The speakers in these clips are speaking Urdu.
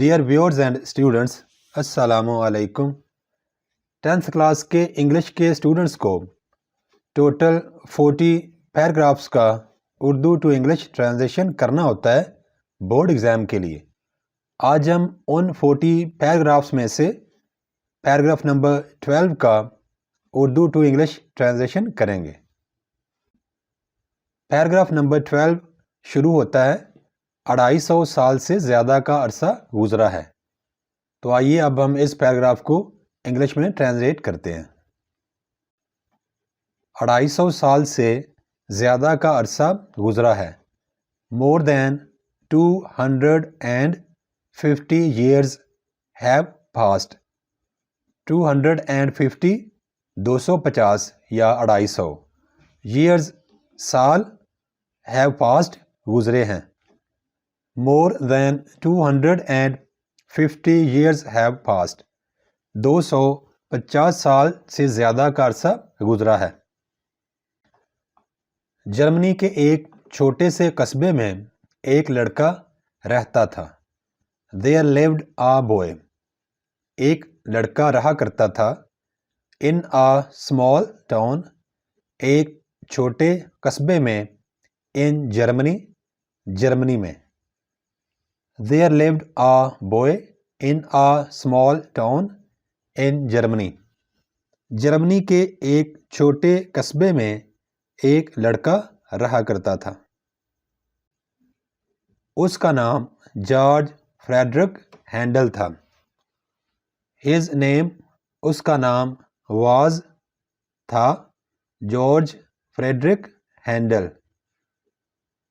ڈیئر ویورز اینڈ اسٹوڈنٹس، السلام علیکم۔ 10th کلاس کے انگلش کے اسٹوڈنٹس کو ٹوٹل 40 پیراگرافس کا اردو ٹو انگلش ٹرانسلیشن کرنا ہوتا ہے بورڈ ایگزام کے لیے۔ آج ہم ان 40 پیراگرافس میں سے پیراگراف نمبر 12 کا اردو ٹو انگلش ٹرانسلیشن کریں گے۔ پیراگراف نمبر 12 شروع ہوتا ہے 250 سال سے زیادہ کا عرصہ گزرا ہے۔ تو آئیے اب ہم اس پیراگراف کو انگلش میں ٹرانسلیٹ کرتے ہیں۔ 250 سال سے زیادہ کا عرصہ گزرا ہے۔ More than 250 years have passed. 250 250 یا 250 years سال have passed گزرے ہیں۔ More than 250 years have passed. 250 سال سے زیادہ کا عرصہ گزرا ہے۔ جرمنی کے ایک چھوٹے سے قصبے میں ایک لڑکا رہتا تھا۔ There lived a boy. ایک لڑکا رہا کرتا تھا۔ In a small town. ایک چھوٹے قصبے میں۔ In Germany. جرمنی میں۔ There lived a boy in a small town in Germany. Germany کے ایک چھوٹے قصبے میں ایک لڑکا رہا کرتا تھا۔ اس کا نام جارج فریڈرک ہینڈل تھا۔ His name. اس کا نام was. تھا George Frederick Handel.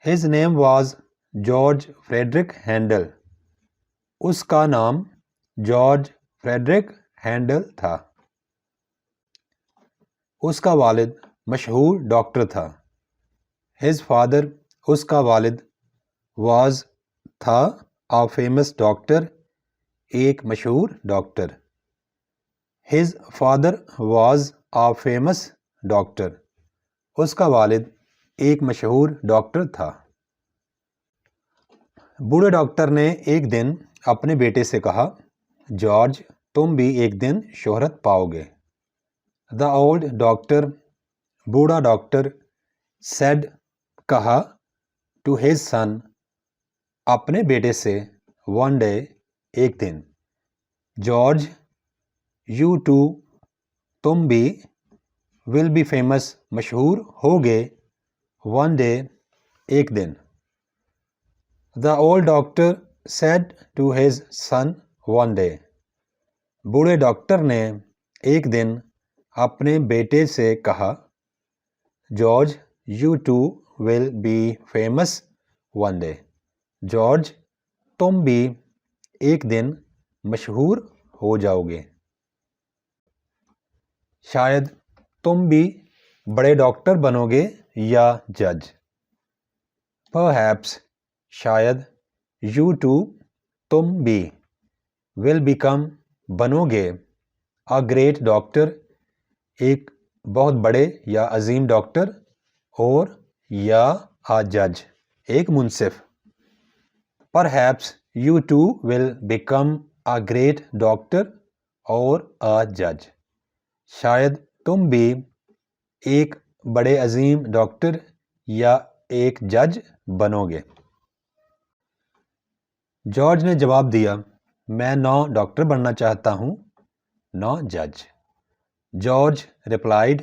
His name was George Frederick Handel. اس کا نام جارج فریڈرک ہینڈل تھا۔ اس کا والد مشہور ڈاکٹر تھا۔ His father. اس کا والد was. تھا a famous doctor. ایک مشہور doctor. His father was a famous doctor. اس کا والد ایک مشہور ڈاکٹر تھا۔ بوڑھے ڈاکٹر نے ایک دن اپنے بیٹے سے کہا، جارج تم بھی ایک دن شہرت پاؤ گے۔ The old doctor. بوڑھا ڈاکٹر said. کہا to his son. اپنے بیٹے سے one day. ایک دن. George you too. تم بھی will be famous. مشہور ہوگے one day. ایک دن. The old doctor said to his son one day. بوڑھے ڈاکٹر نے ایک دن اپنے بیٹے سے کہا، George you too will be famous one day. George تم بھی ایک دن مشہور ہو جاؤ گے۔ شاید تم بھی بڑے ڈاکٹر بنو گے یا جج۔ Perhaps. شاید you too. تم بھی will become. بنو گے a great doctor. ایک بہت بڑے یا عظیم ڈاکٹر، اور یا a judge. ایک منصف۔ Perhaps you too will become a great doctor or a judge. شاید تم بھی ایک بڑے عظیم ڈاکٹر یا ایک جج بنو گے۔ جارج نے جواب دیا، میں نہ ڈاکٹر بننا چاہتا ہوں نہ جج۔ George replied.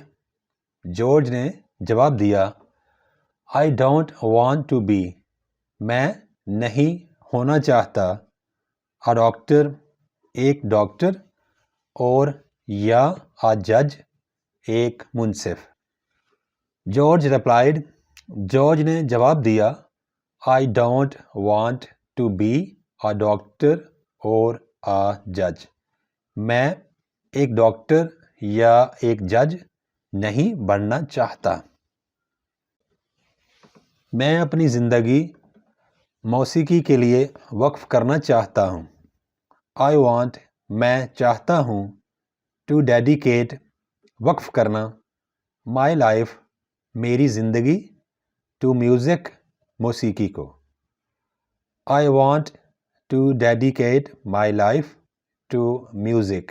جارج نے جواب دیا، I don't want to be. میں نہیں ہونا چاہتا a doctor. ایک ڈاکٹر، اور یا a judge. ایک منصف۔ George replied. جارج نے جواب دیا، I don't want to be a doctor or a judge. میں ایک ڈاکٹر یا ایک جج نہیں بننا چاہتا۔ میں اپنی زندگی موسیقی کے لیے وقف کرنا چاہتا ہوں۔ I want. میں چاہتا ہوں to dedicate. وقف کرنا my life. میری زندگی to music. موسیقی کو۔ I want to dedicate my life to music.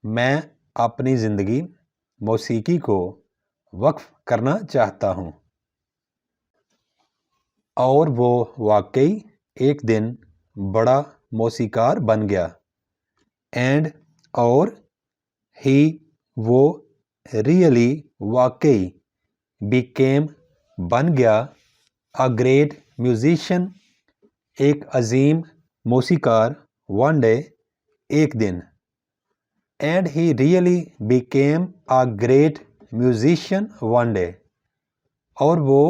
میں اپنی زندگی موسیقی کو وقف کرنا چاہتا ہوں. اور وہ واقعی ایک دن بڑا موسیقار بن گیا. اینڈ اور ہی وہ ریئلی واقعی بیکیم بن گیا a great musician ایک عظیم موسیقار one day ایک دن. And he really became a great musician one day اور وہ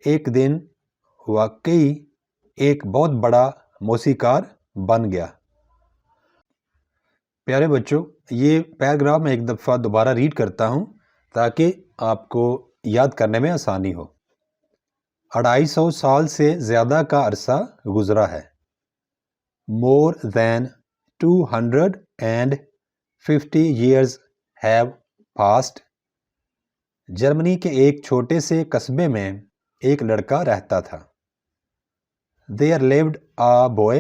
ایک دن واقعی ایک بہت بڑا موسیقار بن گیا. پیارے بچوں، یہ پیراگراف میں ایک دفعہ دوبارہ ریڈ کرتا ہوں تاکہ آپ کو یاد کرنے میں آسانی ہو. 250 سال سے زیادہ کا عرصہ گزرا ہے. More than 250 years have passed. Germany کے ایک چھوٹے سے قصبے میں ایک لڑکا رہتا تھا. There lived a boy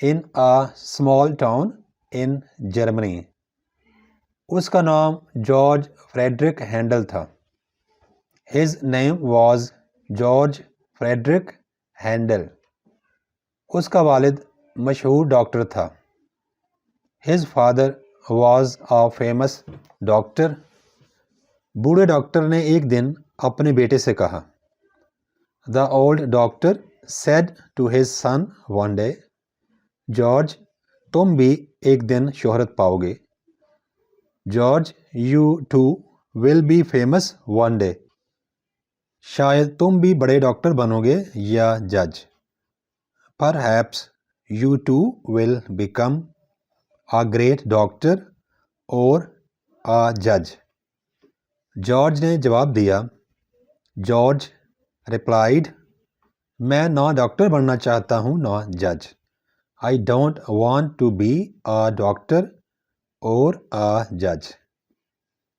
in a small town in Germany. اس کا نام جارج فریڈرک ہینڈل تھا. His name was George Frederick Handel. اس کا والد مشہور ڈاکٹر تھا. His father was a famous doctor. بوڑھے ڈاکٹر نے ایک دن اپنے بیٹے سے کہا. The old doctor said to his son one day, George تم بھی ایک دن شہرت پاؤ گے. George you too will be famous one day. شاید تم بھی بڑے ڈاکٹر بنو گے یا جج. Perhaps you too will become a great doctor or a judge. George نے جواب دیا. جارج replied, میں نہ ڈاکٹر بننا چاہتا ہوں نہ جج. I don't want to be a doctor or a judge.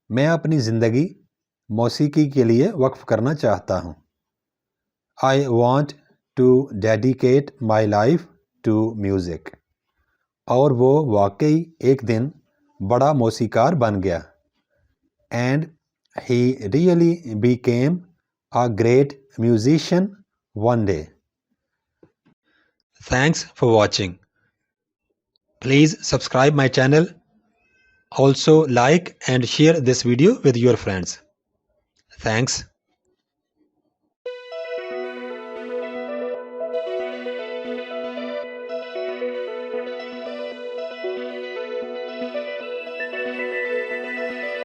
میں اپنی زندگی موسیقی کے لیے وقف کرنا چاہتا ہوں. I want to dedicate my life to music. اور وہ واقعی ایک دن بڑا موسیقار بن گیا. And he really became a great musician one day. Thanks for watching. Please subscribe my channel. Also like and share this video with your friends. Thanks.